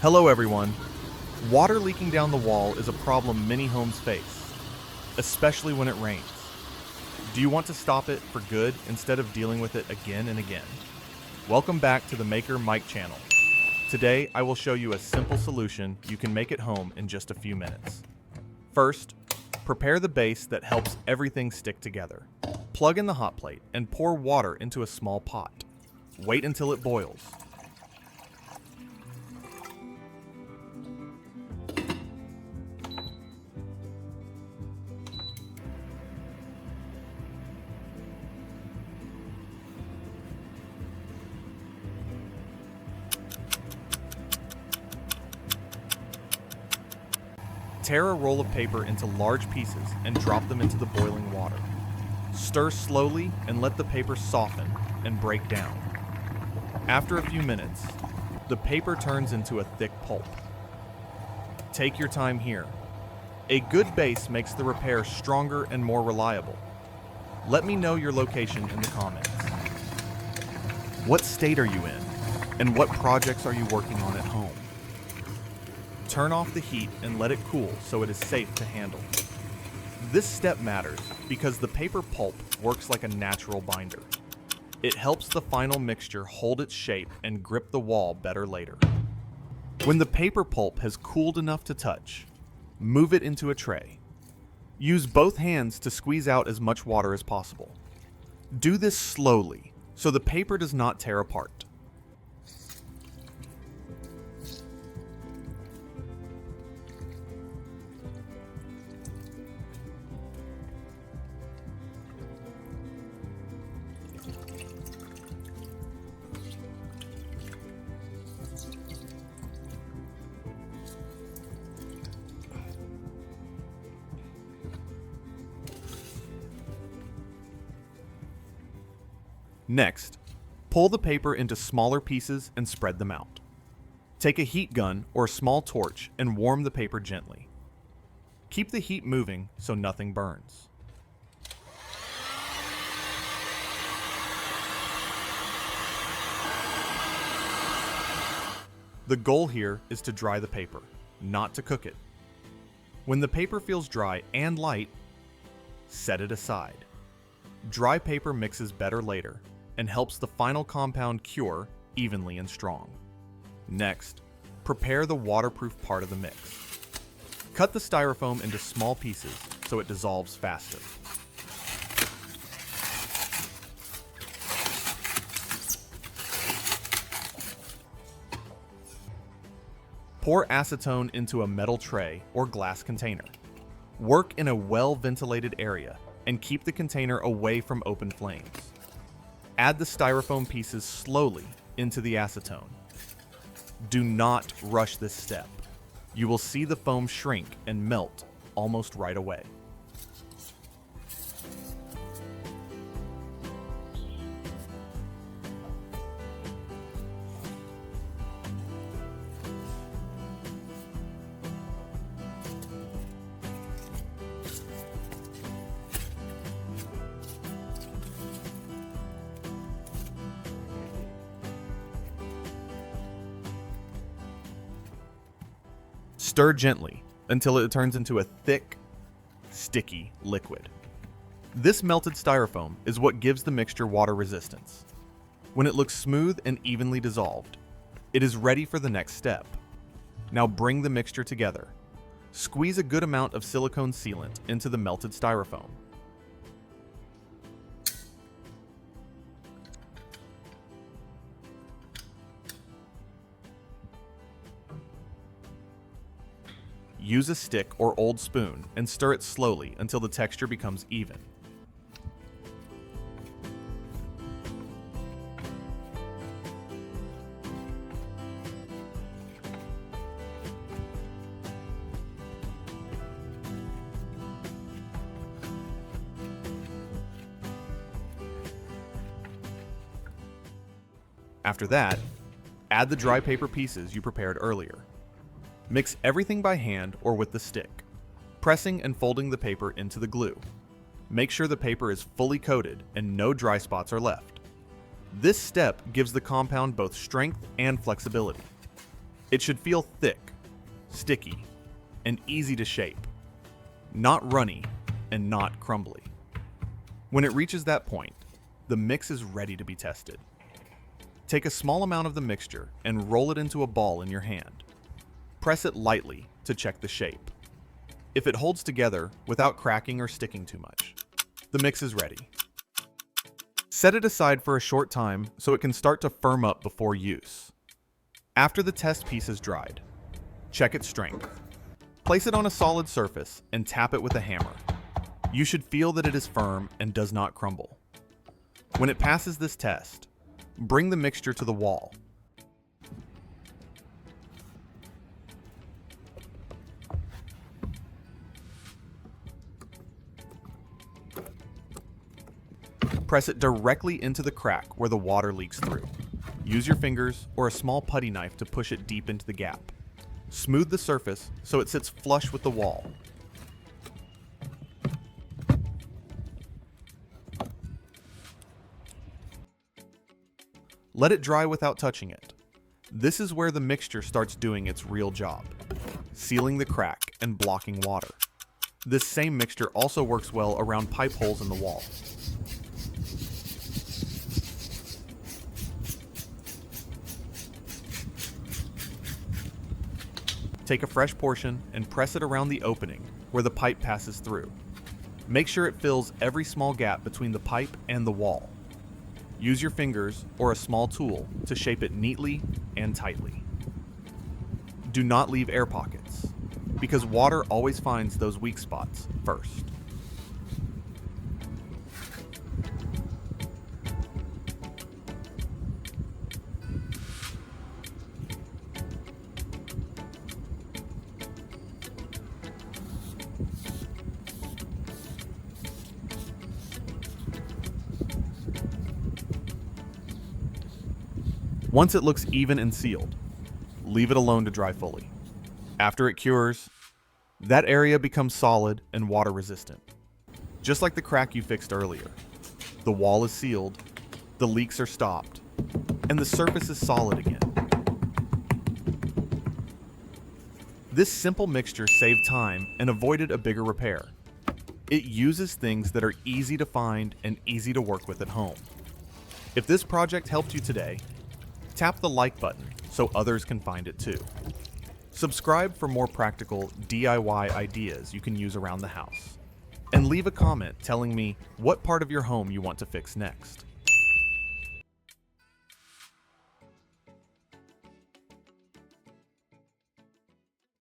Hello everyone. Water leaking down the wall is a problem many homes face, especially when it rains. Do you want to stop it for good instead of dealing with it again and again? Welcome back to the Maker Mike channel. Today I will show you a simple solution you can make at home in just a few minutes. First, prepare the base that helps everything stick together. Plug in the hot plate and pour water into a small pot. Wait until it boils. Tear a roll of paper into large pieces and drop them into the boiling water. Stir slowly and let the paper soften and break down. After a few minutes, the paper turns into a thick pulp. Take your time here. A good base makes the repair stronger and more reliable. Let me know your location in the comments. What state are you in? And what projects are you working on at home? Turn off the heat and let it cool so it is safe to handle. This step matters because the paper pulp works like a natural binder. It helps the final mixture hold its shape and grip the wall better later. When the paper pulp has cooled enough to touch, move it into a tray. Use both hands to squeeze out as much water as possible. Do this slowly so the paper does not tear apart. Next, pull the paper into smaller pieces and spread them out. Take a heat gun or a small torch and warm the paper gently. Keep the heat moving so nothing burns. The goal here is to dry the paper, not to cook it. When the paper feels dry and light, set it aside. Dry paper mixes better later and helps the final compound cure evenly and strong. Next, prepare the waterproof part of the mix. Cut the styrofoam into small pieces so it dissolves faster. Pour acetone into a metal tray or glass container. Work in a well-ventilated area and keep the container away from open flames. Add the styrofoam pieces slowly into the acetone. Do not rush this step. You will see the foam shrink and melt almost right away. Stir gently until it turns into a thick, sticky liquid. This melted styrofoam is what gives the mixture water resistance. When it looks smooth and evenly dissolved, it is ready for the next step. Now bring the mixture together. Squeeze a good amount of silicone sealant into the melted styrofoam. Use a stick or old spoon and stir it slowly until the texture becomes even. After that, add the dry paper pieces you prepared earlier. Mix everything by hand or with the stick, pressing and folding the paper into the glue. Make sure the paper is fully coated and no dry spots are left. This step gives the compound both strength and flexibility. It should feel thick, sticky, and easy to shape, not runny and not crumbly. When it reaches that point, the mix is ready to be tested. Take a small amount of the mixture and roll it into a ball in your hand. Press it lightly to check the shape. If it holds together without cracking or sticking too much, the mix is ready. Set it aside for a short time so it can start to firm up before use. After the test piece is dried, check its strength. Place it on a solid surface and tap it with a hammer. You should feel that it is firm and does not crumble. When it passes this test, bring the mixture to the wall. Press it directly into the crack where the water leaks through. Use your fingers or a small putty knife to push it deep into the gap. Smooth the surface so it sits flush with the wall. Let it dry without touching it. This is where the mixture starts doing its real job, sealing the crack and blocking water. This same mixture also works well around pipe holes in the wall. Take a fresh portion and press it around the opening where the pipe passes through. Make sure it fills every small gap between the pipe and the wall. Use your fingers or a small tool to shape it neatly and tightly. Do not leave air pockets, because water always finds those weak spots first. Once it looks even and sealed, leave it alone to dry fully. After it cures, that area becomes solid and water resistant. Just like the crack you fixed earlier, the wall is sealed, the leaks are stopped, and the surface is solid again. This simple mixture saved time and avoided a bigger repair. It uses things that are easy to find and easy to work with at home. If this project helped you today, tap the like button so others can find it too. Subscribe for more practical DIY ideas you can use around the house. And leave a comment telling me what part of your home you want to fix next.